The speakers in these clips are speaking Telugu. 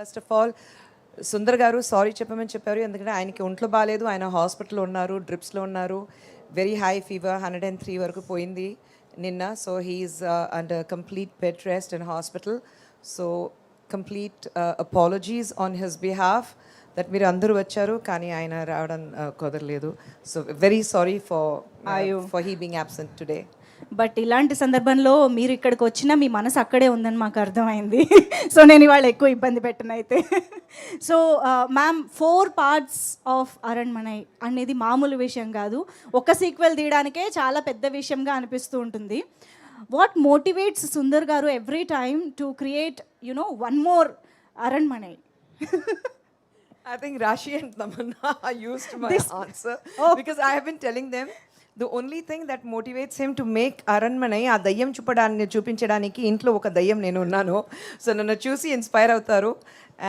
ఫస్ట్ ఆఫ్ ఆల్ సుందర్ గారు సారీ చెప్పమని చెప్పారు, ఎందుకంటే ఆయనకి ఒంట్లో బాగాలేదు, ఆయన హాస్పిటల్లో ఉన్నారు, డ్రిప్స్లో ఉన్నారు, వెరీ హై ఫీవర్ 103 వరకు పోయింది నిన్న. So he's under complete bed rest in hospital. So complete apologies on his behalf that మీరు అందరూ వచ్చారు కానీ ఆయన రావడం కుదరలేదు. So very sorry for he being absent today. But ఇలాంటి సందర్భంలో మీరు ఇక్కడికి వచ్చినా మీ మనసు అక్కడే ఉందని మాకు అర్థమైంది. సో నేను ఇవాళ ఎక్కువ ఇబ్బంది పెట్టను అయితే. So ma'am 4 parts of Aranmanai అనేది మామూలు విషయం కాదు. ఒక సీక్వెల్ తీయడానికే చాలా పెద్ద విషయంగా అనిపిస్తూ ఉంటుంది. వాట్ మోటివేట్స్ సుందర్ గారు every time to create one more Aranmanai? I think Rashi and Tamanna used my answer because I have been telling them the only thing that motivates him to make Aranmanai ఆ దయ్యం చూపించడానికి ఇంట్లో ఒక దయ్యం నేను ఉన్నాను. సో నన్ను చూసి ఇన్స్పైర్ అవుతారు.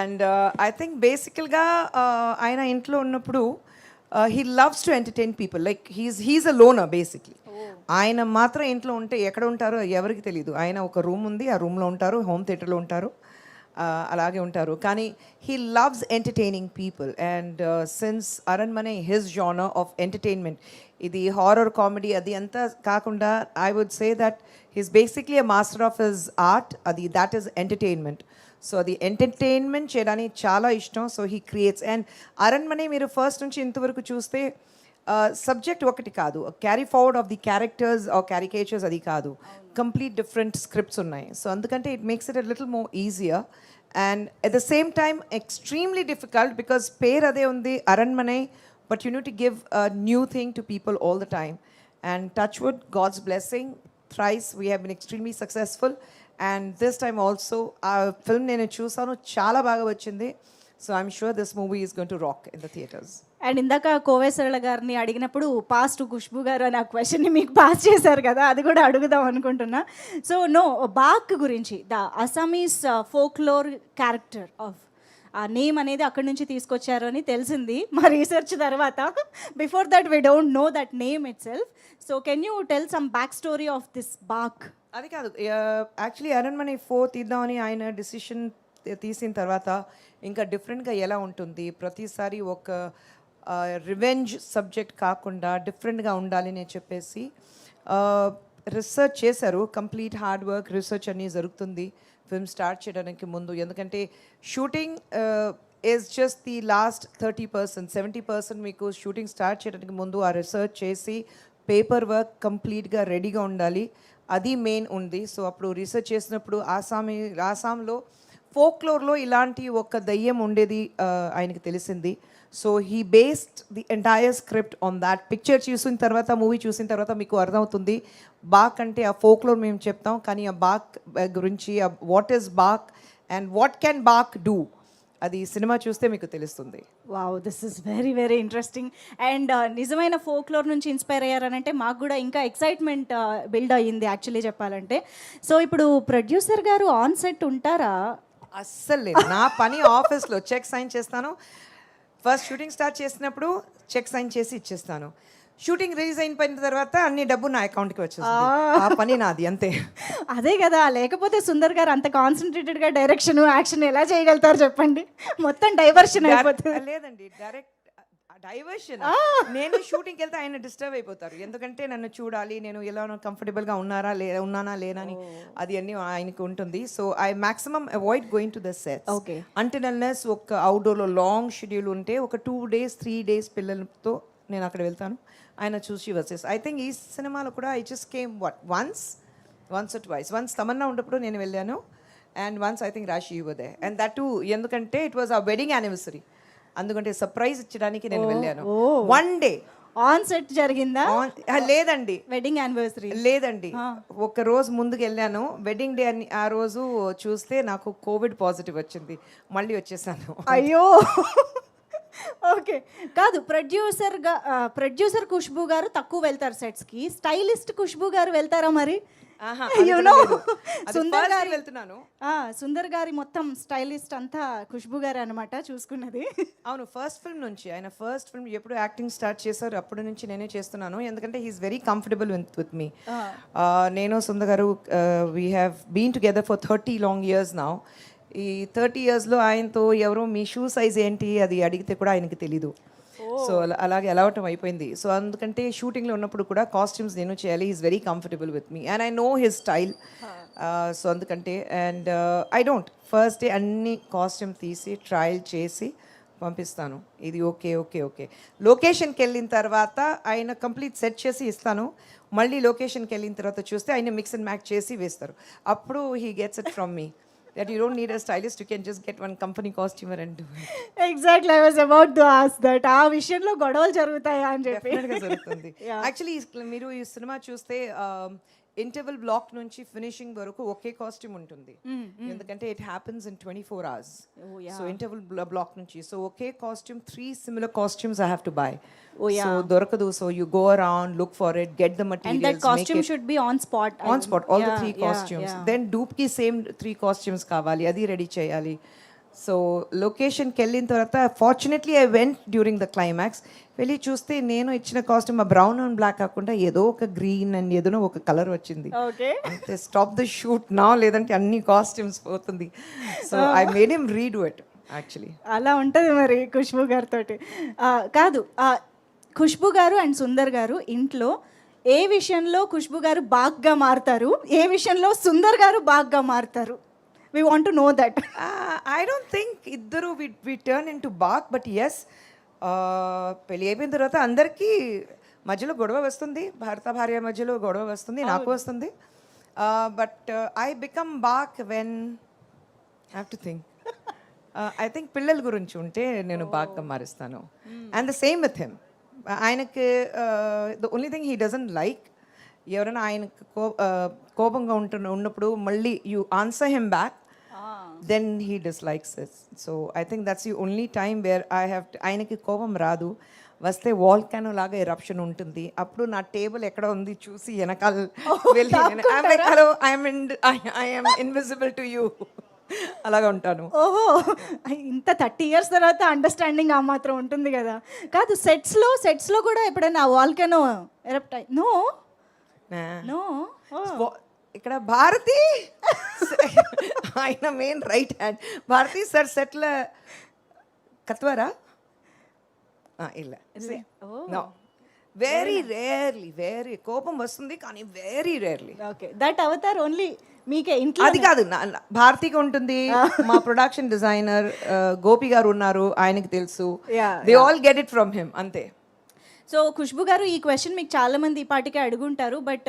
అండ్ ఐ థింక్ బేసికల్గా ఆయన ఇంట్లో ఉన్నప్పుడు he loves to entertain people. Like he's a లోనర్ basically. ఆయన మాత్రం ఇంట్లో ఉంటే ఎక్కడ ఉంటారో ఎవరికి తెలియదు. ఆయన ఒక రూమ్ ఉంది, ఆ రూమ్లో ఉంటారు, హోమ్ థియేటర్లో ఉంటారు, అలాగే ఉంటారు. కానీ he loves entertaining people. And since Aranmanai his genre of entertainment, ఇది హారర్ కామెడీ అది అంతా కాకుండా I would say that he's basically a master of his art. That is entertainment. So అది ఎంటర్టైన్మెంట్ చేయడానికి చాలా ఇష్టం. So he creates. And Aranmanai మీరు ఫస్ట్ నుంచి ఇంతవరకు చూస్తే సబ్జెక్ట్ ఒకటి కాదు, carry forward of the characters or caricatures అది కాదు, కంప్లీట్ డిఫరెంట్ స్క్రిప్ట్స్ ఉన్నాయి. సో అందుకంటే it makes it a little more easier and at the same time extremely difficult because పేరు అదే ఉంది Aranmanai, but you need to give a new thing to people all the time. And touch wood, God's blessing, thrice we have been extremely successful. And this time also ఆ ఫిల్మ్ నేను చూసాను, చాలా బాగా వచ్చింది. So I'm sure this movie is going to rock in the theatres. And ఇందాక కోవేశ్వరల గారిని అడిగినప్పుడు పాస్ టు ఖుష్బు గారు అని ఆ క్వశ్చన్ని మీకు పాస్ చేశారు కదా, అది కూడా అడుగుదాం అనుకుంటున్నా. సో బాక్ గురించి, the Assamese folklore character of ఆ నేమ్ అనేది అక్కడి నుంచి తీసుకొచ్చారు అని తెలిసింది మా రీసెర్చ్ తర్వాత. Before that we don't know that name itself. So can you tell some backstory of this Bak? అది కాదు, యాక్చువల్లీ అరణ్మనై 4 తీద్దామని ఆయన డిసిషన్ తీసిన తర్వాత ఇంకా డిఫరెంట్గా ఎలా ఉంటుంది, ప్రతిసారి ఒక రివెంజ్ సబ్జెక్ట్ కాకుండా డిఫరెంట్గా ఉండాలి అని చెప్పేసి రీసెర్చ్ చేశారు. కంప్లీట్ హార్డ్ వర్క్ రీసెర్చ్ అన్నీ జరుగుతుంది ఫిల్మ్ స్టార్ట్ చేయడానికి ముందు. ఎందుకంటే shooting is just the last 30%, 70% మీకు షూటింగ్ స్టార్ట్ చేయడానికి ముందు ఆ రీసెర్చ్ చేసి పేపర్ వర్క్ కంప్లీట్గా రెడీగా ఉండాలి, అది మెయిన్ ఉంది. సో అప్పుడు రీసెర్చ్ చేసినప్పుడు ఆసాంలో ఫోక్లోర్లో ఇలాంటి ఒక దయ్యం ఉండేది ఆయనకి తెలిసింది. So he based the entire script on that. Picture చూసిన తర్వాత, మూవీ చూసిన తర్వాత మీకు అర్థమవుతుంది బాక్ అంటే ఆ ఫోక్లోర్ మేము చెప్తాం, కానీ ఆ బాక్ గురించి what is Baak and what can Baak do అది సినిమా చూస్తే మీకు తెలుస్తుంది. Wow, this is very very interesting. And నిజమైన ఫోక్లోర్ నుంచి ఇన్స్పైర్ అయ్యారనంటే మాకు కూడా ఇంకా ఎక్సైట్మెంట్ బిల్డ్ అయ్యింది యాక్చువల్లీ చెప్పాలంటే. సో ఇప్పుడు ప్రొడ్యూసర్ గారు ఆన్ సెట్ ఉంటారా? అస్సలు లేదు. నా పని ఆఫీస్లో చెక్ సైన్ చేస్తాను. ఫస్ట్ షూటింగ్ స్టార్ట్ చేసినప్పుడు చెక్ సైన్ చేసి ఇచ్చేస్తాను. షూటింగ్ రిలీజ్ అయిపోయిన తర్వాత అన్ని డబ్బు నా అకౌంట్కి వచ్చేస్తుంది. ఆ పని నాది అంతే. అదే కదా, లేకపోతే సుందర్ గారు అంత కాన్సన్ట్రేటెడ్గా డైరెక్షన్ యాక్షన్ ఎలా చేయగలుగుతారు చెప్పండి? మొత్తం డైవర్షన్ అయిపోతుంది. లేదండి, డైరెక్ట్ డైవర్షన్. నేను షూటింగ్కి వెళ్తే ఆయన డిస్టర్బ్ అయిపోతారు, ఎందుకంటే నన్ను చూడాలి, నేను ఎలా కంఫర్టబుల్గా ఉన్నానా లేనా అని అది అన్నీ ఆయనకు ఉంటుంది. So I maximum avoid going to the sets. Okay. Until unless ఒక అవుట్డోర్లో లాంగ్ షెడ్యూల్ ఉంటే ఒక 2 days 3 days పిల్లలతో నేను అక్కడ వెళ్తాను, ఆయన చూసి వచ్చేసి. ఐ థింక్ ఈ సినిమాలో కూడా I just came once or twice. Once Tamannaah ఉన్నప్పుడు నేను వెళ్ళాను, అండ్ వన్స్ ఐ థింక్ రాశి యువదే. అండ్ దట్ టూ ఎందుకంటే ఇట్ వాజ్ ఆ వెడ్డింగ్ యానివర్సరీ, అందుకంటే సర్ప్రైజ్ ఇచ్చడానికి నేను వెళ్ళాను. 1 day ఆన్ సెట్ జరిగిందా? లేదండి, వెడ్డింగ్ యానివర్సరీ లేదండి, ఒక రోజు ముందుకు వెళ్ళాను. వెడ్డింగ్ డే అని ఆ రోజు చూస్తే నాకు కోవిడ్ పాజిటివ్ వచ్చింది, మళ్ళీ వచ్చేసాను. అయ్యో. ఓకే. కాదు, ప్రొడ్యూసర్ ఖుష్బు గారు తక్కువ వెళ్తారు సెట్స్కి, స్టైలిస్ట్ ఖుష్బు గారు వెళ్తారా మరి? సుందర్ గారి మొత్తం స్టైలిస్ట్ అంతా ఖుష్బు గారు అనమాట చూసుకున్నది. అవును, ఫస్ట్ ఫిల్మ్ నుంచి ఆయన ఫస్ట్ ఫిల్మ్ ఎప్పుడు యాక్టింగ్ స్టార్ట్ చేశారు అప్పటి నుంచి నేనే చేస్తున్నాను, ఎందుకంటే he is very comfortable with me. నేను సుందర్ గారు we have been together for 30 long years now. ఈ 30 ఇయర్స్లో ఆయనతో ఎవరో మీ షూ సైజ్ ఏంటి అది అడిగితే కూడా ఆయనకి తెలీదు. సో అలాగే అలవాటం అయిపోయింది. సో అందుకంటే షూటింగ్లో ఉన్నప్పుడు కూడా కాస్ట్యూమ్స్ నేను చేయాలి. Is very comfortable with me and I know his style. So అందుకంటే and I don't first day అన్ని కాస్ట్యూమ్ తీసి ట్రయల్ చేసి పంపిస్తాను. ఇది ఓకే ఓకే ఓకే. లొకేషన్కి వెళ్ళిన తర్వాత ఆయన కంప్లీట్ సెట్ చేసి ఇస్తాను. మళ్ళీ లొకేషన్కి వెళ్ళిన తర్వాత చూస్తే ఆయన మిక్స్ అండ్ మ్యాచ్ చేసి వేస్తారు. అప్పుడు he gets it from me. That you don't need a stylist, you can just get one company costumer and do it. Exactly I was about to ask that. ఆ విషయంలో గొడవలు జరుగుతాయా అని చెప్పి. Definitely జరుగుతుంది. Actually మీరు ఈ సినిమా చూస్తే ఇంటర్వెల్ బ్లాక్ నుంచి ఫినిషింగ్ వరకు ఒకే కాస్ట్యూమ్ ఉంటుంది. ఎందుకంటే it happens in 24 hours. So interval block నుంచి సో ఒకే costume 3 similar costumes I have to buy. So దొరకదు. So you go around look for it, get the And materials, that costume should be on spot. On spot all the 3 costumes. Then డూప్కి సేమ్ 3 కాస్ట్యూమ్స్ కావాలి, అది రెడీ చేయాలి. సో లొకేషన్కి వెళ్ళిన తర్వాత fortunately I went during the climax. వెళ్ళి చూస్తే నేను ఇచ్చిన కాస్ట్యూమ్ ఆ బ్రౌన్ అండ్ బ్లాక్ కాకుండా ఏదో ఒక గ్రీన్ అండ్ ఏదో ఒక కలర్ వచ్చింది. ఓకే. అంతే స్టాప్ ద షూట్ నా, లేదంటే అన్ని కాస్ట్యూమ్స్ పోతుంది. So I made him redo it actually. అలా ఉంటుంది మరి ఖుష్బు గారితో. కాదు, ఖుష్బు గారు అండ్ సుందర్ గారు ఇంట్లో ఏ విషయంలో ఖుష్బు గారు బాగ్గా మారుతారు, ఏ విషయంలో సుందర్ గారు బాగ్గా మారుతారు? We want to know that. I don't think ఇద్దరు we turn into bark, but yes, పెళ్ళి అయిపోయిన తర్వాత అందరికీ మధ్యలో గొడవ వస్తుంది. భర్త భార్య మధ్యలో గొడవ వస్తుంది, నాకు వస్తుంది. But I become back when I have to think. I think పిల్లల గురించి ఉంటే నేను బాగా మారుస్తాను. And the same with him. ఆయనకి the only thing he doesn't like ఎవరైనా ఆయనకు కోపంగా ఉన్నప్పుడు మళ్ళీ you answer him back, then he dislikes it. So I think that's the only time where I have ఆయనకి కోపం రాదు, వస్తే వాల్కానో లాగా ఎరప్షన్ ఉంటుంది. అప్పుడు నా టేబుల్ ఎక్కడ ఉంది చూసి వెనకాల వెళ్ళి hello I'm invisible to you అలాగా ఉంటాను. ఓహో, ఇంత 30 years తర్వాత అండర్స్టాండింగ్ ఆ మాత్రం ఉంటుంది కదా. కాదు, సెట్స్లో కూడా ఎప్పుడైనా వాల్కెనో ఎరప్ట్ అయ్యి? No no. ఇక్కడ భారతి ఆయన main right hand. Bharathi sir సెట్ల కత్వరా ಇಲ್ಲ నో. వెరీ రేర్లీ, వెరీ కోపం వస్తుంది కానీ very rarely. Okay, that Avatar only మీకే ఇంట్లో. అది కాదు, భారతికి ఉంటుంది. మా ప్రొడక్షన్ డిజైనర్ గోపి గారు ఉన్నారు, ఆయనకి తెలుసు. They all get it from him, అంతే. సో ఖుష్బు గారు, ఈ క్వశ్చన్ మీకు చాలామంది ఈ పాటికే అడుగుంటారు, బట్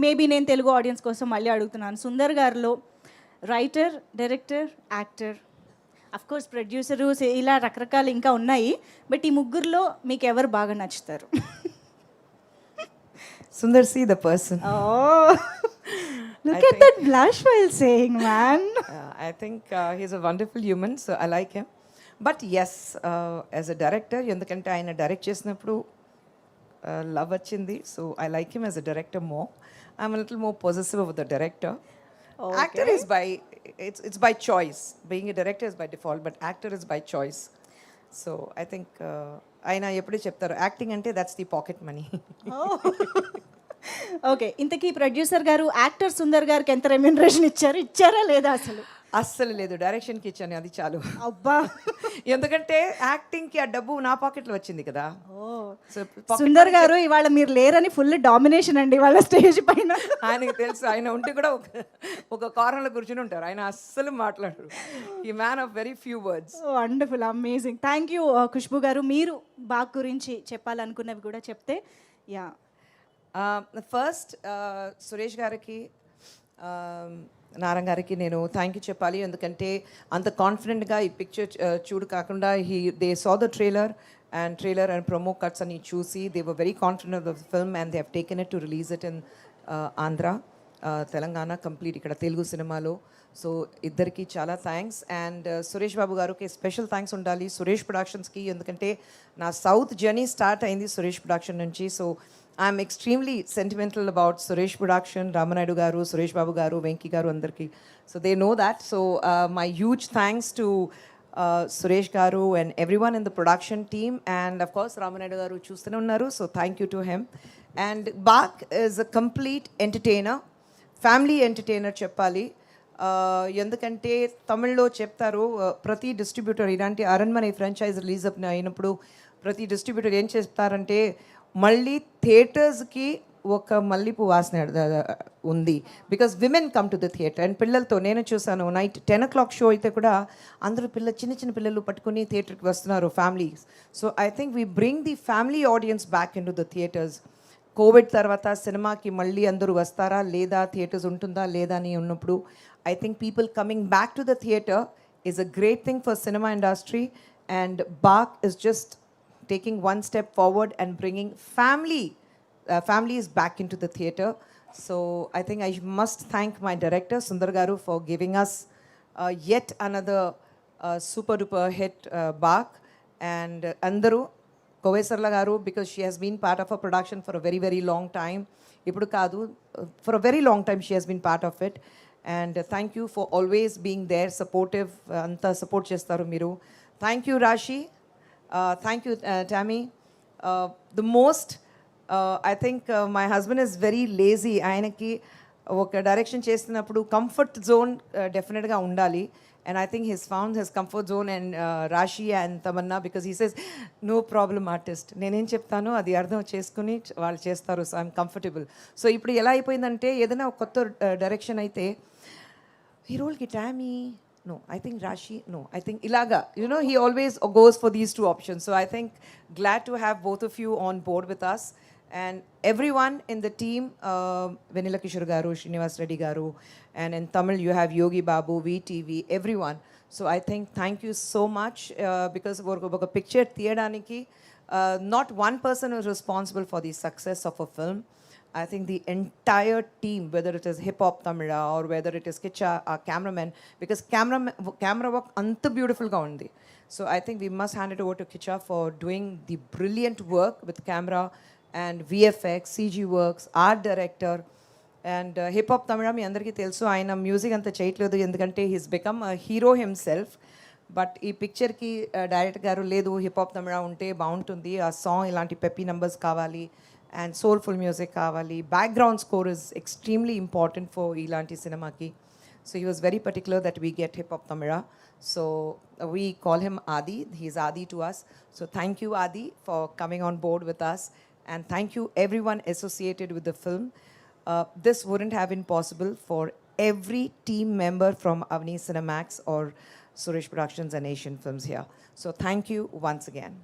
మేబీ నేను తెలుగు ఆడియన్స్ కోసం మళ్ళీ అడుగుతున్నాను. సుందర్ గారిలో writer, director, actor, of course producer, ఇలా రకరకాలు ఇంకా ఉన్నాయి, బట్ ఈ ముగ్గురులో మీకు ఎవరు బాగా నచ్చుతారు? Sundar see the person. Look at that blush while saying, man. I think he's a wonderful human, so I like him. But yes, as a director, ఎందుకంటే ఆయన డైరెక్ట్ చేసినప్పుడు లవ్ వచ్చింది. So I like him as a director more. I'm a little more possessive of the director. Actor is by it's by choice. Being a director is by default, but actor is by choice. So I think ఆయన ఎప్పుడూ చెప్తారు యాక్టింగ్ అంటే that's the pocket money. Okay, ఇంతకీ ప్రొడ్యూసర్ గారు యాక్టర్ సుందర్ గారికి ఎంత రెమ్యూనరేషన్ ఇచ్చారా లేదా? అస్సలు లేదు, డైరెక్షన్కి ఇచ్చాను, అది చాలు. అబ్బా, ఎందుకంటే యాక్టింగ్కి ఆ డబ్బు నా పాకెట్లో వచ్చింది కదా. సుందర్ గారు ఇవాళ మీరు లేరని ఫుల్ డామినేషన్ అండి వాళ్ళ స్టేజ్ పైన. ఆయనకి తెలుసు, ఆయన ఉంటే కూడా ఒక కార్నర్లో కూర్చొని ఉంటారు, ఆయన అస్సలు మాట్లాడరు. ఈ man of very few words. Wonderful, amazing. Thank you Khushbu గారు. మీరు బాగ్ గురించి చెప్పాలనుకున్నవి కూడా చెప్తే. యా, ఫస్ట్ సురేష్ గారికి, నారాయణ గారికి నేను థ్యాంక్ యూ చెప్పాలి. ఎందుకంటే అంత కాన్ఫిడెంట్గా ఈ పిక్చర్ చూడు కాకుండా they saw the trailer and promo cuts అని చూసి they were very confident of the film and they have taken it to release it in Andhra, Telangana, complete ఇక్కడ తెలుగు సినిమాలో. సో ఇద్దరికి చాలా థ్యాంక్స్. అండ్ సురేష్ బాబు గారికి స్పెషల్ థ్యాంక్స్ ఉండాలి, సురేష్ ప్రొడక్షన్స్కి. ఎందుకంటే నా సౌత్ జర్నీ స్టార్ట్ అయింది సురేష్ ప్రొడక్షన్ నుంచి. So I'm extremely sentimental about Suresh production, Ramanaidu garu, Suresh Babu garu, Venky garu అందరికీ. So they know that. So my huge thanks to Suresh garu and everyone in the production team. And of course Ramanaidu garu చూస్తూనే ఉన్నారు, so thank you to him. And బాగ్ is a complete entertainer, family entertainer చెప్పాలి. ఎందుకంటే తమిళ్లో చెప్తారు ప్రతి డిస్ట్రిబ్యూటర్ ఇలాంటి అరణ్మనే ఫ్రాంచైజ్ రిలీజ్ అయినప్పుడు ప్రతి డిస్ట్రిబ్యూటర్ ఏం చేస్తారంటే మళ్ళీ థియేటర్స్కి ఒక మల్లిపు వాసన ఉంది because women come to the theatre and పిల్లలతో నేను చూసాను నైట్ 10 o'clock షో అయితే కూడా అందరూ చిన్న చిన్న పిల్లలు పట్టుకుని థియేటర్కి వస్తున్నారు families. So I think we bring the family audience back in to the theatres. Covid తర్వాత సినిమాకి మళ్ళీ అందరూ వస్తారా లేదా థియేటర్స్ ఉంటుందా లేదా అని ఉన్నప్పుడు I think people coming back to the theatre is a great thing for cinema industry and Baak is just taking one step forward and bringing families back into the theatre. So I think I must thank my director Sundar Garu for giving us yet another super duper hit Bak and Andaru Kovesarla Garu because she has been part of a production for a very very long time. Ippudu kaadu for a very long time she has been part of it and thank you for always being there supportive anta support chestaru meeru. Thank you Rashi. Thank you, Tammy. The most, I think my husband is very lazy. ఆయనకి ఒక డైరెక్షన్ చేస్తున్నప్పుడు కంఫర్ట్ జోన్ డెఫినెట్గా ఉండాలి and I think his found his comfort zone and Rashi and Tamannaah because he says no problem artist నేనేం చెప్తానో అది అర్థం చేసుకుని వాళ్ళు చేస్తారు. So I'm comfortable. సో ఇప్పుడు ఎలా అయిపోయిందంటే ఏదైనా కొత్త డైరెక్షన్ అయితే ఈ రోల్కి Tommy no, I think Rashi, no, I think Ilaga. You know, he always goes for these two options. So I think glad to have both of you on board with us. And everyone in the team, Vanilla Kishore Garu, Srinivas Reddy Garu, and in Tamil you have Yogi Babu, VTV, everyone. So I think thank you so much because a picture theadaniki, not one person is responsible for the success of a film. I think the entire team, whether it is Hip Hop Tamila or whether it is Kicha, our cameraman, because camera work anta beautiful ga undi. So I think we must hand it over to Kicha for doing the brilliant work with camera and VFX, CG works, art director. And Hip Hop Tamila మీ అందరికీ తెలుసు ఆయన మ్యూజిక్ అంతా చేయట్లేదు ఎందుకంటే he's become a hero himself. But ఈ పిక్చర్కి డైరెక్టర్ గారు లేదు హిప్ హాప్ తమిళ ఉంటే బాగుంటుంది ఆ సాంగ్ ఇలాంటి పెప్పీ నంబర్స్ కావాలి and soulful music kavali. Background score is extremely important for ilanti cinemaki. So he was very particular that we get Hip Hop Tamila. So we call him Adi. He's Adi to us. So thank you Adi for coming on board with us and thank you everyone associated with the film. This wouldn't have been possible for every team member from Avni Cinemax or Suresh Productions and Asian Films here. So thank you once again.